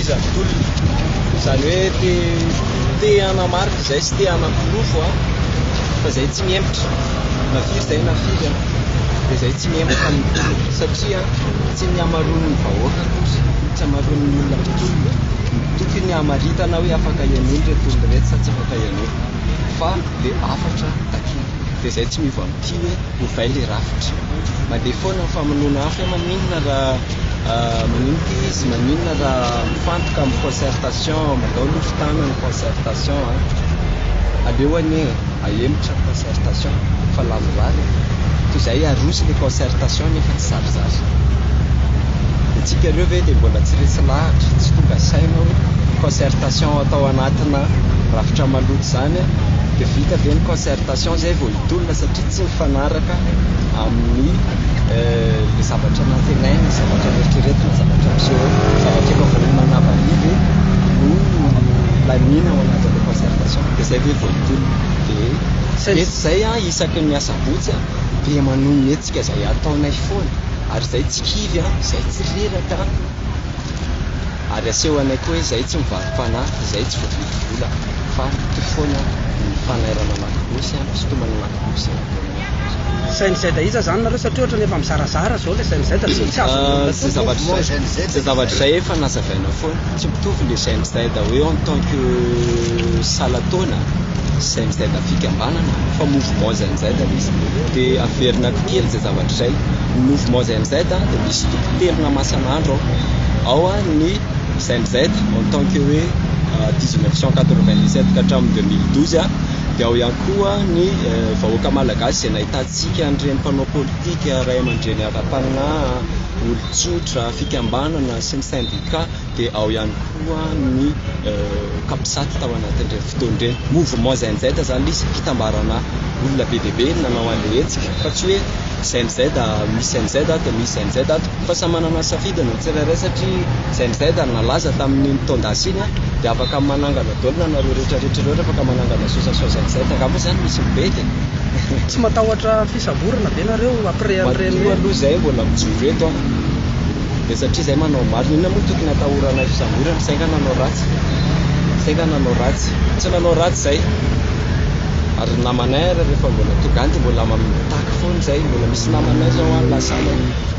izan'olona izany hoe te anamarika izay sy te anakolofo a fa izay tsy miembotra nafiry izay nafiry a dia izay tsy miembotra amin'ny satria tsy ny amaroan'ny vahoaka kosa tsy amaroan'ny olona tontolo tokony hamaritana hoe afaka ian'olo reto olona reto sa tsy afaka ian'olo fa le afatra takina dia izay tsy mivo amin'ity hoe hovay le rafitra mandeha foana ny famonoana hafa maninona raha maninona izy maninona raha mifantoka amin'ny concertation mandao lofotana ny concertation aleoany ahemotra ny concertation fa lavorary toy izay arosy le concertation nefa tsy zarizary itsika ireo ve dia mbola tsy resy lahatra tsy tonga saina hoe concertation atao anatina rafitra maloto zany dia vita ve ny concertation zay vao hitolona satria tsy mifanaraka amin'ny le zavatra natenaina zavatra rehetraretina zavatra miseho zavatra efa vonomana valive no lanina ao anatin'le concertation dia zay ve vao hitolona dia etzay isaky ny asabotsy dia manony etsika izay ataonay foana ary izay tsy kivy izay tsy reraka ary asehoanay koa hoe izay tsy mivarim-panahy izay tsy voavidy vola fa toy foana ny fanairana anakibosy fitomana anakibosy sainy zay da iza zany nareo satria ohatra nefa mizarazara zao le sainy zay da tsy zay zavatra izay efa nazavaina foana tsy mitovy le sainy zay da hoe en tant que salatona sainy zay da fikambanana fa mouvement zay zay da misy dia averina kely zay zavatra izay mouvement zay zay da misy tokotelona masan'andro ao ny sainy zay en tant que hoe 1997 ka hatramin'ny 2012 dia ao ihany koa ny vahoaka malagasy izay nahitantsika an'ireny mpanao politika ray aman-dreny ara-panahy olon-tsotra fikambanana sy ny syndicat dia ao ihany koa ny kapisaty tao anatin'ireny fotoan'ireny mouvement zay da zany izy fitambarana olona be dia be nanao an'le hetsika fa tsy hoe sainy da misy sainy da misy sainy da fa samy manana safidiny ny tsirairay satria sainy da nalaza tamin'ny tondasy iny dia afaka manangana daolina nareo rehetrarehetra rehetra afaka manangana sosasosa zay angamba zany misy mibety tsy matahotra fisaborana be nareo après aloha zay mbola mijoro eto dia satria zay manao maro inona moa tokony atahorana fisaborana sainga nanao ratsy tsy nanao ratsy zay ary namanay rehefa mbola togany mbola mamitaky foana zay mbola misy namanay zao any lasana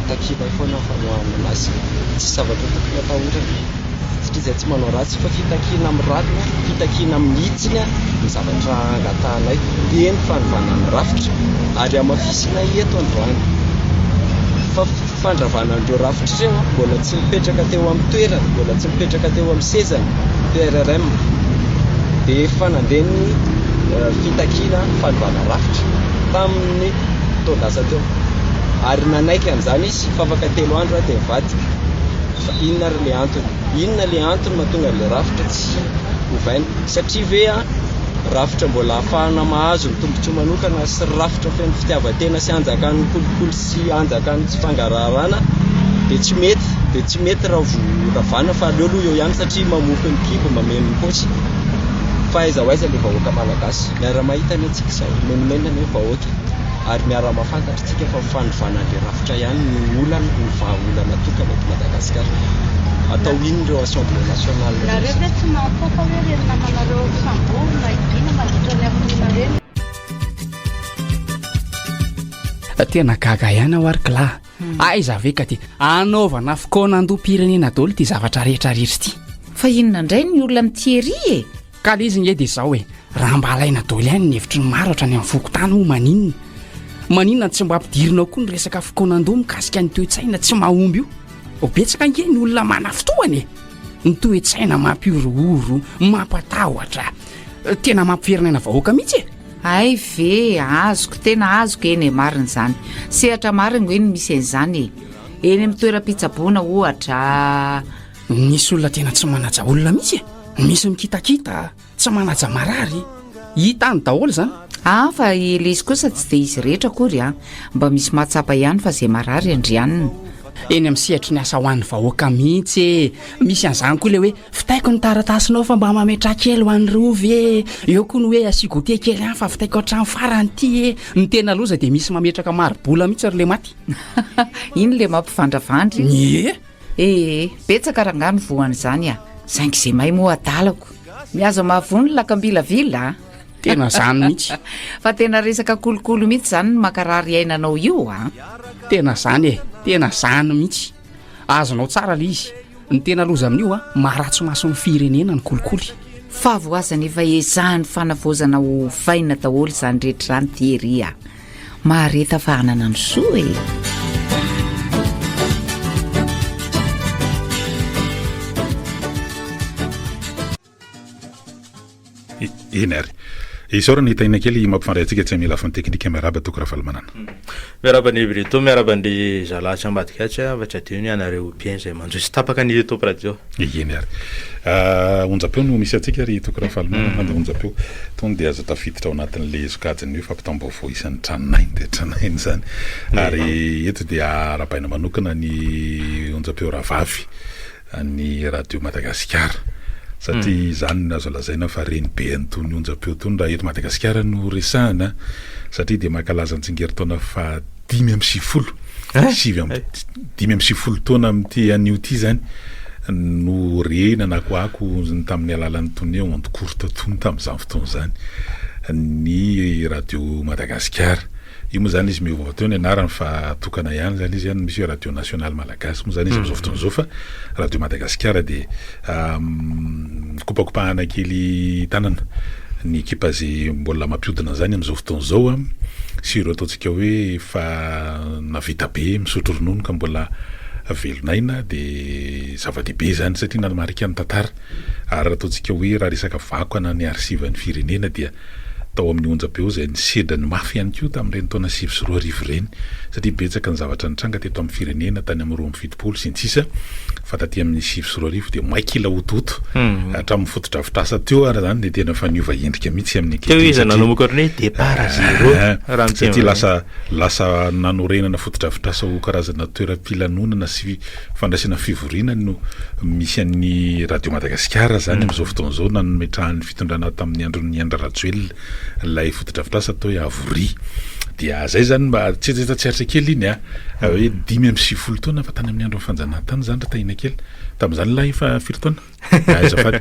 takivay foana fanohana anazy tsy zavatra tokony atahorana satria zay tsy manao ratsy fa fitakina amin'ny ratona fitakina amin'ny hitsiny ny zavatra angatahanay dia ny fanovanan'ny rafitra ary amafisina eto androany fa fandravana an'ireo rafitra ireo mbola tsy mipetraka teo amin'ny toerana mbola tsy mipetraka teo amin'ny sezany PRRM dia efa nandeha ny fitakina fanovana rafitra tamin'ny tondasa teo ary nanaiky an'izany izy fa afaka 3 andro dia mivadika fa inona le antony mahatonga le rafitra tsy hovaina satria ve rafitra mbola ahafahana mahazo ny tombontsoa manokana sy rafitra feno fitiavan-tena sy anjakan'ny kolokolo sy anjakan'ny tsy fangararana dia tsy mety raha voravana fa aleo aloha eo ihany satria mamofy ny kibo mameno ny posy fa aiza le vahoaka malagasy miara-mahita ny antsika izay menimena ny vahoaka ary miara-mahafantatra tsika fa fandovanan'le rafitra ihany ny olana ny vahaolana tokana eto Madagasikara atao ino ireo assemblée nationale nareo ve tsy mahapoaka hoe reny namanareo samborona idina mandritra ny amin'ina reny tena gaga ihany ao ary kila aiza ve ka ty anaovana fokoana andoha-pirenena daholo ty zavatra rehetrarehetra ity fa inona indray ny olona mithiery ka le izy nge dia izao hoe raha mba alaina daholo ihany ny hevitry ny maro ohatrany amin'ny fokotany ho maninona tsy mba ampidirinao koa ny resaka fokoana andoha mikasika ny toe-tsaina tsy mahomby io obetsaka nge ny olona mana fotoany ny toe-tsaina mampiorooro mampatahotra tena mampiferinaina vahoaka mihitsy ay ve azoko tena azoko eny marina izany sehatra marina hoe ny misy an'izany eny amin'ny toeram-pitsaboana ohatra nisy olona tena tsy manaja olona mihitsy misy mikitakita tsy manaja marary hitany daholo zany fa ile izy kosa tsy dia izy rehetra akory mba misy mahatsapa ihany fa zay marary andrianina eny amin'ny sehatry ny asa ho an'ny vahoaka mihitsy misy an'izany koa le hoe fitaiko ny taratasinao fa mba mametra kely ho an'ny rovy eo koa ny hoe asigote kely any fa fitaiko hatrany farany ity ny tena loza dia misy mametraka marobola mihitsy ary le maty iny le mampivandravandry nye betsaka rahangano voan'izany saingy izay mahay moa adalako miaza mahavony lakambilavila tena zany mihitsy fa tena resaka kolokolo mihitsy zany ny makarary ainanao io a tena zany tena zany mihitsy azonao tsara le izy ny tena loza amin'io maharatsy mason'ny firenena ny kolikoly fa voazany efa ezahany fanavozana ho vaina daholo zany rehetra zany teria mahareta fa hanana ny soa eny ary isaora ny hitaina kely mampifandray antsika tsy mila fany teknika miaraba toko raha falamanana miaraba ny brito miaraba ny zalatsy ambadikatsy fa tsy adino anareo bien zay manjosy tapaka ny top radio eny ary onjapeo no misy atsika ry toko raha falamanana de onjapeo tony de azo tafiditra ao anatin'le sokajiny io fampitambaovao isan'ny tranonainy de tranonainy zany ary eto de arabaina manokana ny onjapeo rahavavy ny radio Madagasikara satria zany azo lazaina fa reny be antony onjapeo tony raha eto Madagasikara no resahana satria de makalaza antsingeritaona fa 5 taona amty anio ty zany no rena nakoako tamin'ny alalan'ny tony onde courte tony tam'izany fotoana zany ny radio Madagasikara io moa zany izy miovao teo ny anarany fa tokana ihany zany izy misy radio national malagasy moa zany izy am'izao fotoana zao fa radio Madagasikara de kopakopahana kely tanana ny ekipa zay mbola mampiodina zany am'izao fotoana zao sy ireo ataontsika hoe fa navita be misotro ronono ka mbola velonaina de zava-dehibe zany satria nanamarika ny tantara ary raha ataontsika hoe raha resaka vako ana ny arsivan'ny firenena dia tao amin'ny onjapeo zay ny sedra ny mafy ihany koa tamin'ireny taona 2024 reny satria betsaka ny zavatra nitranga teto amin'ny firenena tany amin'ny 2017 sy ny sisa fa taty amin'ny 2024 de maikila ototo hatramin'ny fotodrafitrasa teo ary zany de tena faniova endrika mihitsy amin'ny teo izy nanomboka ohatran'ny hoe départ zéro satria lasa nanorenana fotodrafitrasa ho karazana toeram-pilanonana sy fandraisana fivoriana no misy an'ny radio Madagasikara zany am'izao fotoana zao nanometrahany fitondrana tamin'ny andron'ny Andra Rajoelina lay fotodrafitrasa tao avory dia zay zany mba tsetsetsaritra kely iny hoe 5 taona fa tany amin'ny andro fanjanahantany zany rataina kely tam'izany la efa 4 taona azafady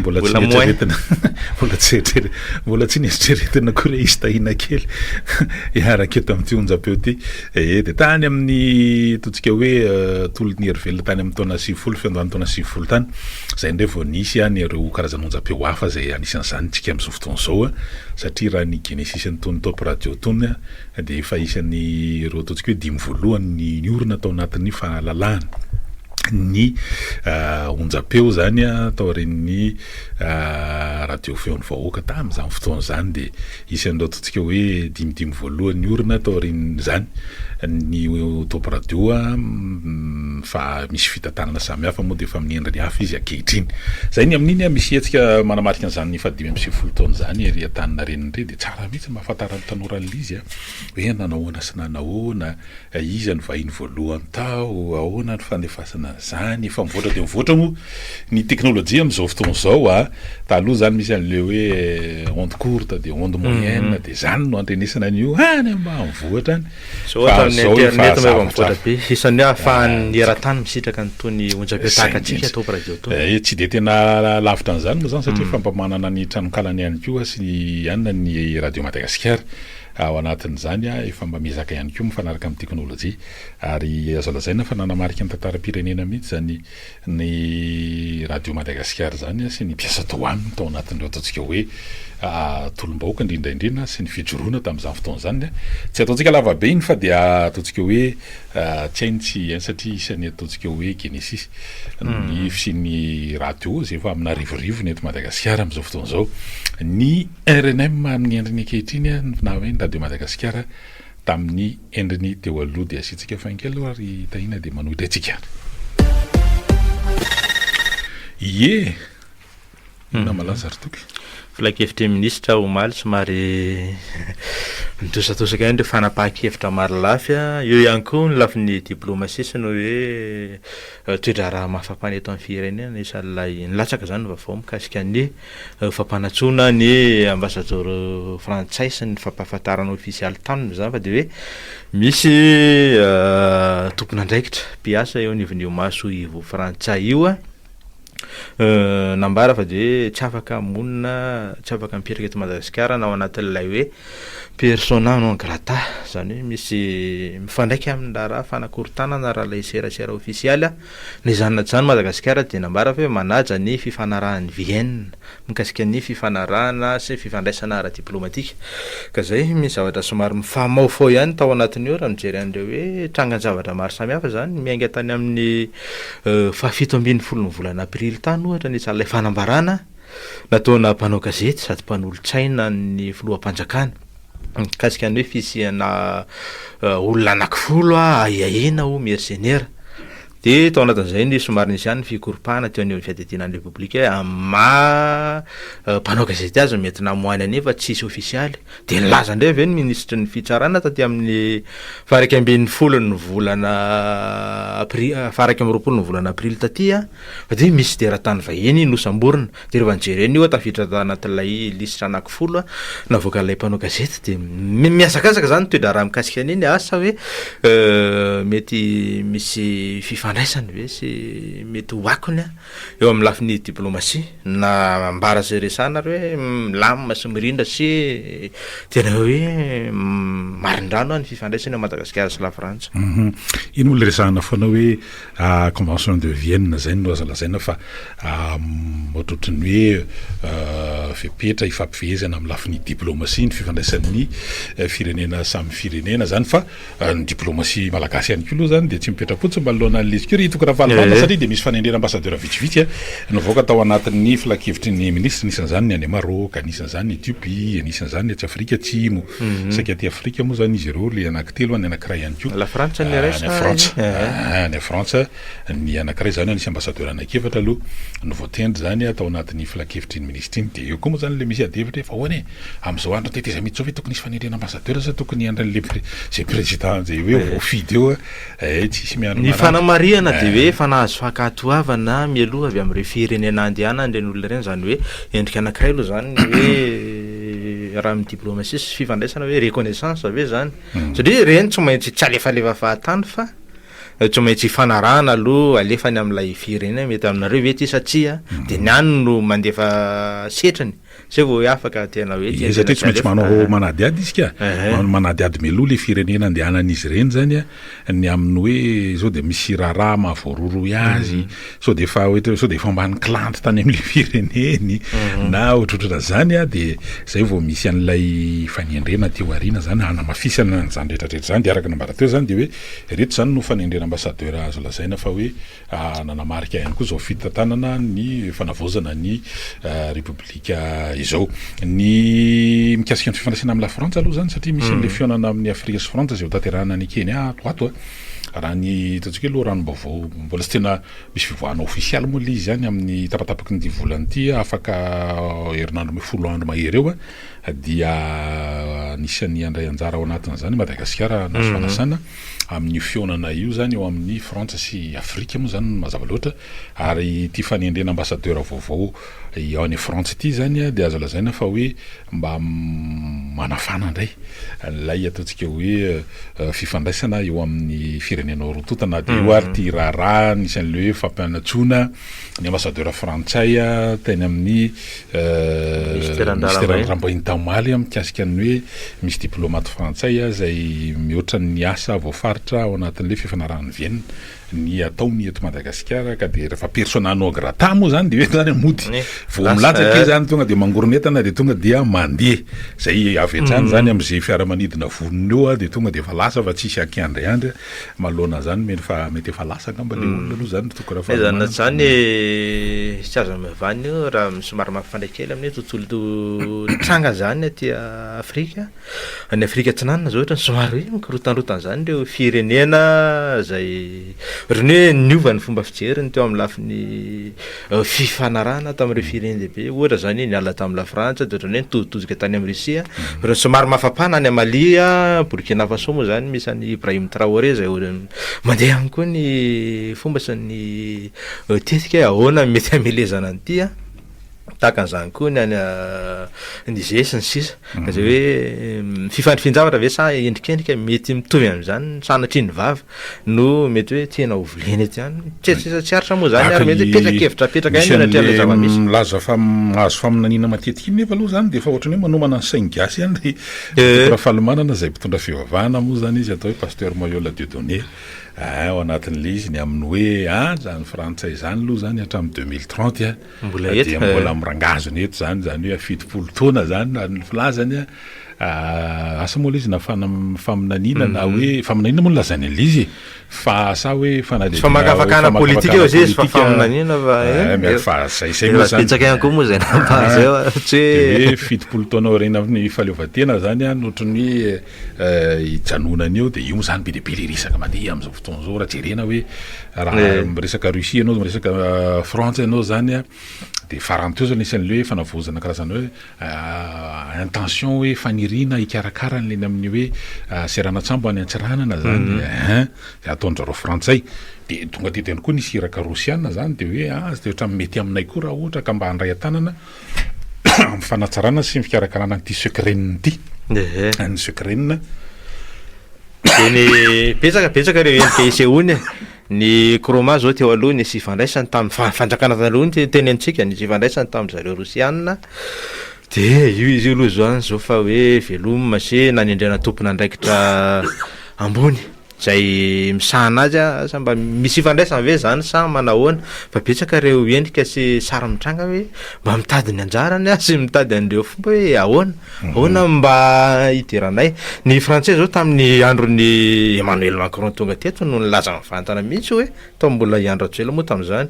mbola tsy eritreretina mbola tsy nieritreretina koa izy tahina kely iaraka eto amin'ity onjapeo ty de tany amin'ny totsika hoe tolony hery velona tany amin'ny taona 20 fiandohany taona 20 tany zay ndray vao nisy ireo karazana onjapeo hafa zay anisan'izany tsika am'izao fotoana zao satria raha ny Genesis ny tony top radio tony de efa isan'ny ireo ataontsika hoe 10 voalohany ny orona tao anatin'ny fahalalahana ny onjapeo zany tao ren'ny radio feon'ny vahoaka tam'izany fotoana zany de isan'ireo ataontsika hoe 5 voalohany orona tao ren'izany ny top radio fa misy fitantanana samihafa moa de efa amin'ny endriny hafa izy ankehitriny zay ny amin'iny misy atsika manamarika an'izany ny fa 5 taona zany ery tanana reniny re de tsara mihitsy mahafantarany tanoran'le izy hoe nanahoana sy nanahoana izy ny vahiny voalohany tao ahoana ny fandefasana zany efa mivoatra de mivoatra moa ny teknôlôjia am'izao fotoana zao taloha zany misy an'le hoe onde courte de onde moyenne de zany no andrenesana an'io any mba mivoatra any internet mba mivoatra be isan'ny ahafahan'ny eran-tany misitraka nytony onjapeo tahaka atsika top radio tony tsy de tena lavitra an'izany moa zany satria fampamanana ny tranokalany ihany koa sy anina ny radio Madagasikara ao anatin'izany efa mba mizaka ihany koa mifanaraka amin'ny teknôlôjia ary azo lazaina fa nanamarika ny tantara-pirenena mihitsy zany ny radio Madagasikara zany sy ny mpiasa tao aminy tao anatin'ireo ataontsika hoe tolom-bahoaka indrindraindrina sy ny fijoroana tam'izany fotoana zany tsy ataontsika lavabe iny fa de ataontsika hoe tsy hainy tsy satria isan'ny ataontsika hoe Genesis ny fisian'ny radio zay efa amina rivorivo ny eto Madagasikara am'izao fotoana zao ny RNM amin'ny endriny ankehitriny na hoe ny radio Madagasikara tamin'ny endriny teo aloha de asitsika fankely ary tahina de manohitra atsika na malaza ary toky filakevitra ministra omaly somary mitosatosaka ihany ndre fanapahan-kevitra maro lafy eo ihany koa ny lafin'ny diplomasia sy no hoe toetra raha mahafapana eto amin'ny firenena isan'lay nilatsaka zany vaovao mikasika ny fampanatsoana ny ambassadeur frantsay sy ny fampahafantarana ofisialy taminy zany fa de hoe misy tompon'andraikitra mpiasa eo anivon'io maso ivo frantsay io nambara fa de tsy afaka monina tsy afaka mipiraka eto Madagasikara na ao anatin'ilay hoe persona non grata zany hoe misy mifandraiky amin'ny raha fanakorontanana raha lay serasera ofisialy ny zanona zany Madagasikara de nambara fa hoe manaja ny fifanarahan'ny Vienne mikasika ny fifanarahana sy fifandraisana ara-diplomatika ka zay misy zavatra somary mifamaofao ihany tao anatin'ny eo raha mijery an'ireo hoe trangan-javatra maro samihafa zany miainga tany amin'ny fahafito ambin'ny folo ny volana aprily tany ohatra ny salay fanambarana nataona mpanao gazety sady mpanolotsaina ny filoham-panjakana mikasika ny hoe fisiana olona anankifolo aiahina o mercenaire de tao anatin'izay ny somary nisy ihany fikoropahana teo an'eo fiadidinan'ny repoblika mpanao gazety azy mety namoany anefa tsisy ofisialy de nilaza indray avy ny ministra ny fitsarana taty amin'ny faraiky ambin'ny folo ny volana faraiky amin'ny roapolo ny volana aprily taty fa de misy teratany vahiny nosamborona de rehefa nijereny io tafiditra anatin'ilay lisitra anankifolo navoaka ilay mpanao gazety de miasakasaka zany toedra raha mikasika an'iny asa hoe mety misy fifandraisany ve sy mety hoakony eo amin'ny lafiny diplomasia na mbara sy resana hoe milamina sy mirindra sy tena hoe marindrano ny fifandraisany ao Madagasikara sy la Frantsa. Ino moa le resahana foana hoe convention de Vienne zay no azo lazaina fa ohatrotrany hoe fepetra ifampivezana amin'ny lafiny diplomasia ny fifandraisan'ny firenena samy firenena zany fa ny diplomasia malagasy ihany koa aloha zany de tsy mipetrapotsy mbalona leziko ry hitako raha valivana satria de misy fanendrena ambassadeur vitsivitsy nivoaka tao anatin'ny filakevitry ny ministre nisan'izany ny any Maroc nisan'izany Éthiopie nisan'izany tsy Afrika Atsimo saika ty Afrika moa zany izy ireo le anankitelo ny anankiray ihany koa la Frantsa ny ny Frantsa ny anankiray zany nisy ambassadeur anakefatra aloha novoatendry zany tao anatin'ny filakevitry ny ministre iny de eo koa moa zany le misy adevitra fa hoany am'izao andro teteza mihitsy zao hoe tokony isy fanendrena ambassadeur sa tokony andran'le zay président zay hoe voafidy eo tsisy miano ny fanamariana de hoe fa nahazo fakatoavana mialoha avy amin'ireo firenena andehanany reny olona reny zany hoe endrika anankiray aloha zany hoe raha amin'ny diplomasia sy fifandraisana hoe reconnaissance ave zany satria reny tsy maintsy tsy alefalefa fahatany fa tsy maintsy fanarahana aloha alefany amin'ilay firenena mety aminareo ve ty satria de ny any no mandefa setrany zay vao hoe afaka tena hoe satria tsy maintsy manao manadiady izy ka manadiady meloha le firenena andehanan'izy reny zany ny amin'ny hoe zao de misy raharaha mahavoaroroy azy so de fa hoe so de fa mbany klante tany amin'le fireneny na ohatrohatra zany de zay vao misy an'ilay fanendrena teo arina zany anamafisana zany rehetrarehetra zany de araka nambara teo zany de hoe reto zany no fanendrena ambassadeur azo lazaina fa hoe nanamarika ihany koa zao fitantanana ny fanavozana ny repoblika izao ny mikasika ny fifandraisana amin'ny la Frantsa aloha zany satria misy an'le fionana amin'ny Afrika sy Frantsa zay ho tanterahana ny Kenya toato raha ny tatsika loha ranom-baovao mbola tsy tena misy fivoahana ofisialy moa le izy zany amin'ny tapatapaky ny volany ity afaka herinandro folo andro mahery eo dia nisan'ny andray anjara ao anatin'izany Madagasikara nazo fanasana amin'ny fionana io zany eo amin'ny Frantsa sy Afrika moa zany mazava loatra ary ty fanendrena ambassadeur vaovao ao any Frantsa ity zany de azo lazaina fa hoe mba manafana indray lay ataontsika hoe fifandraisana eo amin'ny firenena rototana de io ary ty raharaha nisan'le hoe fampianatsona ny ambassadeur frantsay teny amin'ny ministère ramboiny tamaly mikasika ny hoe misy diplomate frantsay zay mihoatra ny asa voafaritra ao anatin'le fifanarahan'ny Vienne ny ataony eto Madagasikara ka de rehefa persona non grata moa zany de hoe zany mody vao milatsaka zany tonga de mangoronetana de tonga dia mandeha zay avetrany zany am'izay fiaramanidina vonony eo de tonga de efa lasa fa tsisy akiandriandry malona zany mety efa lasa ngamba le olona aloha zany tokony raha zany zany tsy azo mivany raha somary mampifandray kely amin'ny tontolo tranga zany aty Afrika any Afrika Atsinanana zao ohatra somary mikorotanrotana zany reo firenena zay reny hoe niovany fomba fijeriny teo amin'ny lafiny fifanarahana tamin'ireo firenena lehibe ohatra zany niala tamin'ny la Frantsa de ohatrany hoe nitozitozoka tany amin'ny Russia reo somary mafapana any Mali Burkina Faso moa zany misy any Ibrahim Traoré zay mandeha any koa ny fomba sy ny tetika ahoana mety amelezana an'ity tahakan'izany koa ny any Niger sy ny sisa ka zay hoe fifandrifinjavatra ve sa endrikendrika mety mitovy am'izany sanatry ny vava no mety hoe tena ovoleny ety any tsy aritra moa zany ary mety petrakevitrapetraka eny natria le zava-misy milaza fa mahazo faminaniana matetika iny nefa aloha zany de efa ohatrany hoe manomana ny sainy gasy ihany ry fahalomanana zay mpitondra fivavahana moa zany izy atao hoe pasteur Moyola Dieudonné ao anatin'le izy ny amin'ny hoe zany frantsay zany aloha zany hatramin'ny 2030 dia mbola mirangazona eto zany hoe afitopolo taona zany ny filazany asa moa izy na faminaniana na hoe faminaniana moa lazany an'izy fa sa hoe famakafakana politika eo izy fa faminaniana fa zay moa zany betsaka ihany koa moa zay hoe fitopolo taona aorina ny fahaleovantena zany ohatrany hoe ijanonany eo de io zany be deaibe le resaka mandeha am'izao fotoana zao raha jerena hoe raha miresaka Russie ianao miresaka France ianao zany de faranteo zany isan'le hoe fanavozana karazana hoe intention hoe fanirina ikarakara ny leny amin'ny hoe seranatsambo any antsiranana zany ataon'zareo frantsay de tonga teteny koa nisy iraka rosiana zany de hoe de ohatra mety aminay koa raha ohatra ka mba handray an-tanana amin'ny fanatsarana sy fikarakarana n'ity secret ity ny secret de ny petsaka reo NPCO ny Kroma zao teo aloha ny sy fandraisany tamin'ny fanjakana taloha ny teny antsika ny sy fandraisany tamin'zareo rosiana de io izy aloha zany zao fa hoe velomina sy nanendrana tompona andraikitra ambony zay misahana azy sa mba misy ifandraisana ve zany sa manahoana fa betsaka reo endrika sy sara mitranga hoe mba mitady ny anjarany sy mitady an'ireo fomba hoe ahoana mba hidiranay ny frantsay zao tamin'ny andron'ny Emmanuel Macron tonga teto no nilaza mivantana mihitsy hoe tao mbola iandro atsela moa tamin'izany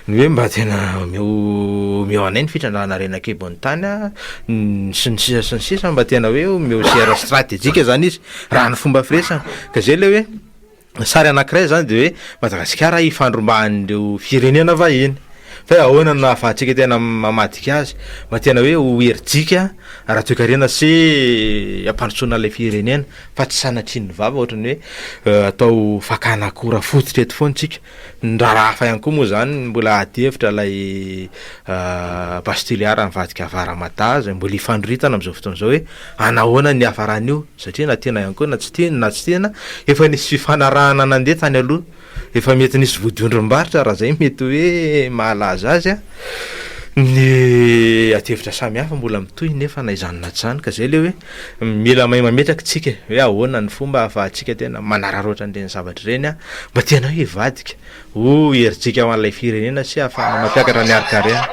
ny hoe mba tena meo anay ny fitrandrahana renake bony tany sy ny sisa mba tena hoe meo sera stratégique zany izy raha ny fomba firesana ka zay le hoe sary anankiray zany de hoe Madagasikara ifandrombahan'ireo firenena vahiny fa ahoana no ahafahantsika tena mamadika azy mba tena hoe ho herijika raha toekarena sy ampandrotsona ilay firenena fa tsy sanatry ny vava ohatrany hoe atao fakana akora fototra eto foantsika raha hafa ihany koa moa zany mbola adihevitra ilay Bastiliara mivadika avaramata zay mbola ifandroritana am'izao fotoana zao hoe anahoana ny hafarany io satria na tena ihany koa na tsy tena efa nisy fifanarahana nandeha tany aloha efa mety nisy vodondrom-baritra raha zay mety hoe mahalaza azy ny atevitra samy hafa mbola mitohy nefa naizanona tsy zany ka zay le hoe mila mahay mametraka tsika hoe ahoana ny fomba ahafahantsika tena manararoatra an'ireny zavatra ireny mba tena hoe hivadika ho herintsika ho an'ilay firenena sy ahafahana mampiakatra ny arkarena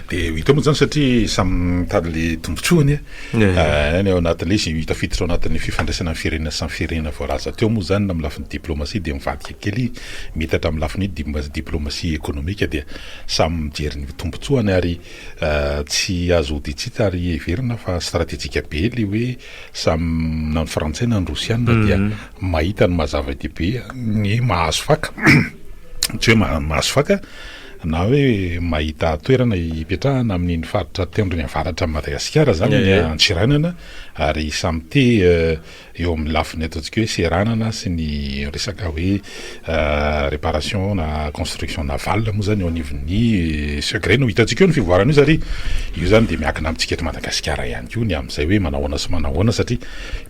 de hita moa zany satria samy mitady le tombotsoany ny ao anatin'le izy hitafiditra ao anatin'ny fifandraisana ny firenena samy firenena voalaza teo moa zany amin'ny lafin'ny diplomasie de mivadika kely mitatra amin'ny lafin'ny diplomasie économique dia samy mijery ny tombotsoany ary tsy azo oditsita ary everina fa stratégique be le hoe samy na ny frantsay na ny rosiana dia mahita ny mazava dehibe ny mahazo faka tsy hoe mahazo faka na hoe mahita toerana ipetrahana amin'iny faritra tendrony avaratra Madagasikara zany antsiranana ary samy te eo amin'ny lafiny ataontsika hoe seranana sy ny resaka hoe réparation na construction navale moa zany eo anivon'ny secret no hitantsika eo ny fivoarana io zary io zany de miakina amintsika eto Madagasikara ihany koa ny amin'izay hoe manahoana sy manahoana satria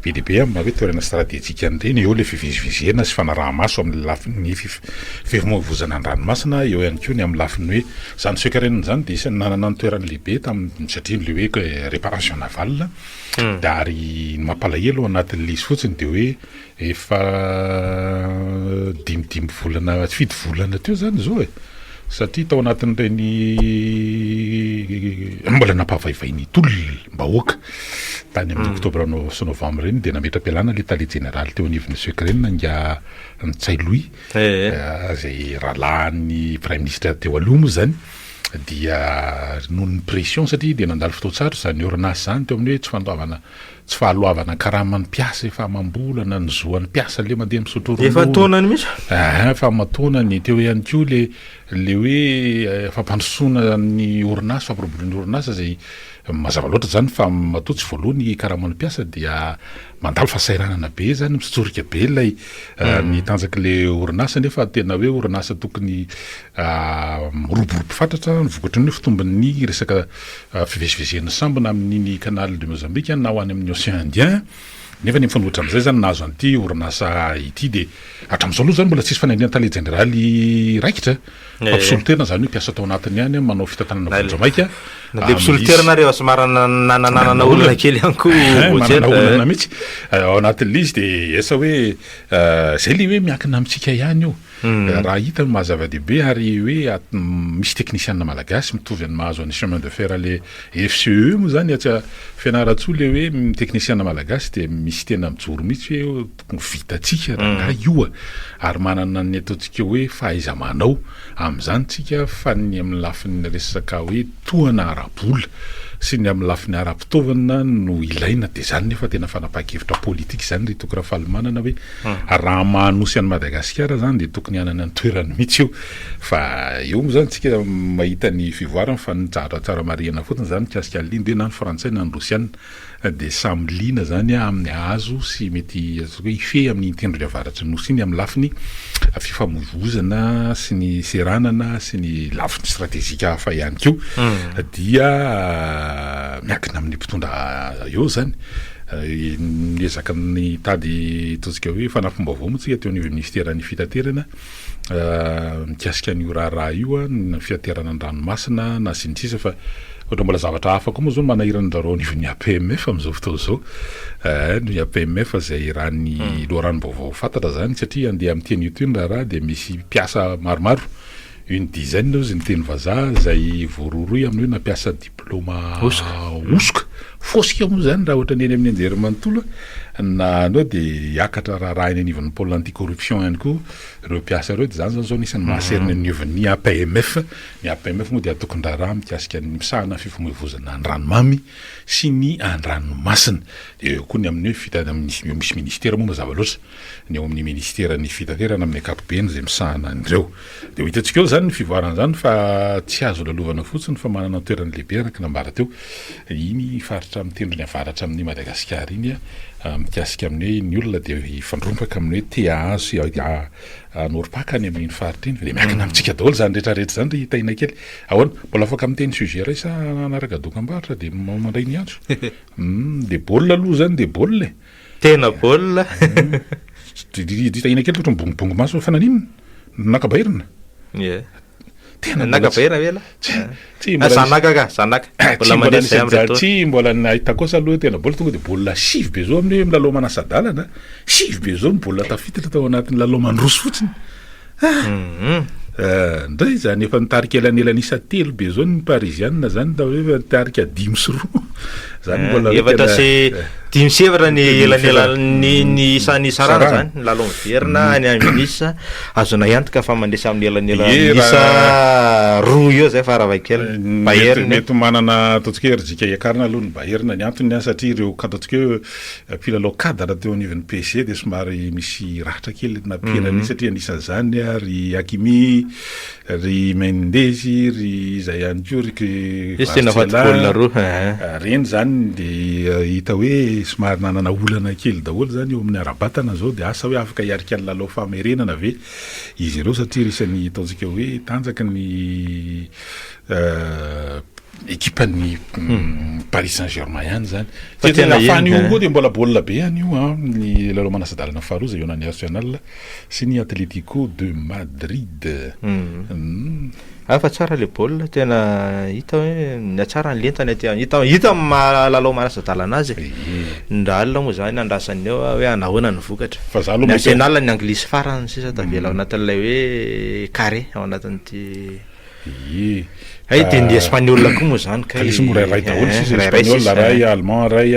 be dehibe amin'ny hoe toerana stratégique an'ireny eo le fiviziviziena sy fanaraha-maso amin'ny lafin'ny fifamoivoizana an-dranomasina eo ihany koa ny amin'ny lafiny hoe zany secret zany de isany nanana ny toerany lehibe tamin'ny satria le hoe réparation navale ary mampalahelo anatin'le izy fotsiny de hoe efa dimidimy volana fidy volana teo zany zao satria tao anatin'ireny mbola nampavaivahiny tolom-bahoaka tany amin'ny oktobra sy novambra reny de nametra-pialana le tale général teo anivon'ny secret nanga ny Tsailoy zay rahalahan'ny prime ministre teo aloha moa zany dia noho ny pression satria de nandalo fotoatsaro zany orinasa zany teo amin'ny hoe tsy fandoavana tsy fahaloavana karamany mpiasa efa mambolana ny zoan'ny mpiasa le mandeha misotro ronono efa tonany mihitsy fa matonany teo ihany koa le hoe fampandrosoana ny orinasa fampiroboroan'ny orinasa zay mazava loatra zany fa matoa tsy voalohany karamany mpiasa dia mandalo fasairanana be zany mitsotsorika be ilay ny tanjaky le orinasa nefa tena hoe orinasa tokony roborobo fantatra vokatry ny hoe fitombon'ny resaka fivezivezena sambona amin'iny canal de Mozambique na ho any amin'ny Océan Indien nefa ny mifanohitra am'izay zany nahazo an'ity orinasa ity de hatramin'izao aloha zany mbola tsisy fanandriana tale jeneraly raikitra fampisolotena zany hoe mpiasa tao anatiny ihany manao fitantanana vonjamaika le mpisoloternareo somarana nananana olona kely ihany komanana olana mihitsy ao anatin'le izy de esa hoe zay le hoe miankina amitsika ihany io raha hita mahazava-dehibe ary hoe misy teknisianina malagasy mitovy any mahazo any chemin de fer le FCE moa zany atsy fianaratsoa le hoe teknisianina malagasy de misy tena mijoro mihitsy hoe tokony vitatsika raha ioa ary manana ny ataontsika hoe fahaiza manao am'izany tsika fa ny amin'ny lafin'ny resaka hoe tohana arabola sy ny amin'ny lafin'ny ara-pitaovana no ilaina de zany nefa tena fanapakevitra politika zany ry tokony raha falimanana hoe raha manosy any Madagasikara zany de tokony anana ny toerany mihitsy io fa eo moa zany tsika mahita ny fivoarana fa ny tsara marihana fotsiny zany kasika ny liny de na ny frantsay na ny rosiana de samy lina zany amin'ny hazo sy mety hoe ife amin'ny tendrony avaratry nosy iny amin'ny lafiny fifamoivoizana sy ny seranana sy ny lafiny stratégique hafa ihany koa dia miankina amin'ny mpitondra eo zany ezaka ny tady totsika hoe fanampom-baovao moa tsika teo ny ministera ny fitaterana mikasika an'io raha io ny fitaterana ny ranomasina na sy ny sisa fa ohatra mbola zavatra hafa koa moa zao manahirany zareo ny APMF am'izao fotoana zao ny APMF zay rahan'ny loharano-baovao fantatra zany satria andeha amin'ny teny io ny raha de misy mpiasa maromaro une dizaine zay ny teny vazaha zay voaroroy amin'ny hoe nampiasa diplôma osoka fosika moa zany raha ohatra ny eny amin'ny anjery manontolo na anao de hiakatra raha eny anivan'ny pôle anticorruption ihany koa ireo mpiasa ireo de zany zao nisan'ny mahaserina aniovan'ny APMF ny APMF moa de atokony raha mikasika ny misahana fifamoivoizana ny ranomamy sy ny an-dranomasina de eo koa ny amin'ny hoe misy ministera moa mazava loatra ny eo amin'ny ministera ny fitaterana amin'ny ankapobeny zay misahana an'ireo de ho hitantsika eo zany ny fivoarana zany fa tsy azo lalovana fotsiny fa manana toerany lehibe araka nambara teo iny faritra mitendrony avaratra amin'ny Madagasikara iny mikasika amin'ny hoe ny olona de ifandrompaka amin'ny hoe tea sy anorim-paka any amin'iny faritra iny de miankina amintsika daholo zany rehetrarehetra zany re hitaina kely ahoana mbola afaka miteny sujet ray sa anaraka dokam-barotra de mandray ny andro de baolina aloha zany de baolina tena baolina hitaina kely ohatra mibongibongy maso fananinina nakabahirina tena nakabahirina vela zanaka mbola mandeha zay am'reto tsy mbola nahitako kosa aloha tena baolina tonga de baolina sivy be zao amin'ny hoe milalao manasadalana sivy be zao ny baolina tafitatra tao anatin'ny lalao mandroso fotsiny ndray zany efa nitarika elanisa telo be zao ny parisianina zany da hoe nitarika 5 sy 2 zany mbola efatra sy 5 sy 7 ny elanelany isany sarara zany lalao miverina any aminisa azona iantoka fa mandesa amin'ny elanelanyisa roa eo zay faravakely Bayern mety manana ataontsika herijika iakarina aloha ny Bayern ny antony satria ireo kataontsika hoe mpilalao cadre teo anivon'ny PSG de somary misy rahatra kely nampianany satria anisan'izany ry Hakimi ry Mendes ry zay ihany koa ry tena fatbolina roa reny zany de hita hoe somary nanana olana kely daholo zany eo amin'ny arabatana zao de asa hoe afaka hiarika ny lalao famerenana ve izy ireo satria isan'ny ataontsika hoe tanjaka ny équipe-ny Paris Saint-Germain ihany zany tena afany io koa de mbola baolina be ihany io ny lalao manasadalana faharoa zay eo na Arsenal sy ny Atlético de Madrid fa tsara le baolina tena hita hoe ny tsara ny lentany aty hita lalao manasadalana azy ndra alina moa zany andrasany eo hoe anahoana ny vokatra fa za aloha Arsenal ny anglisy farany sisa tavela ao anatin'ilay hoe carré ao anatin'ity ay de ny espagnol koa moa zany kalisy morairay daholo sisy espagnol ray allemand ray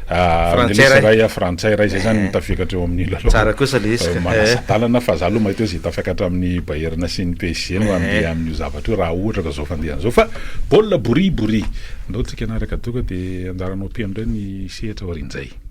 anglisy ray frantsay ray zay zany mitafiakatra eo amin'ny tsara kosa le izy manasatalana fa za aloha mahita hoe zay tafiakatra amin'ny bayerna sy ny PSG no andeha amin'io zavatra io raha ohatra ka zao fandehan'izao fa baolina bory ndao tsika anaraka toka de anjaranao ampian'ireo ny sehatra aorian'izay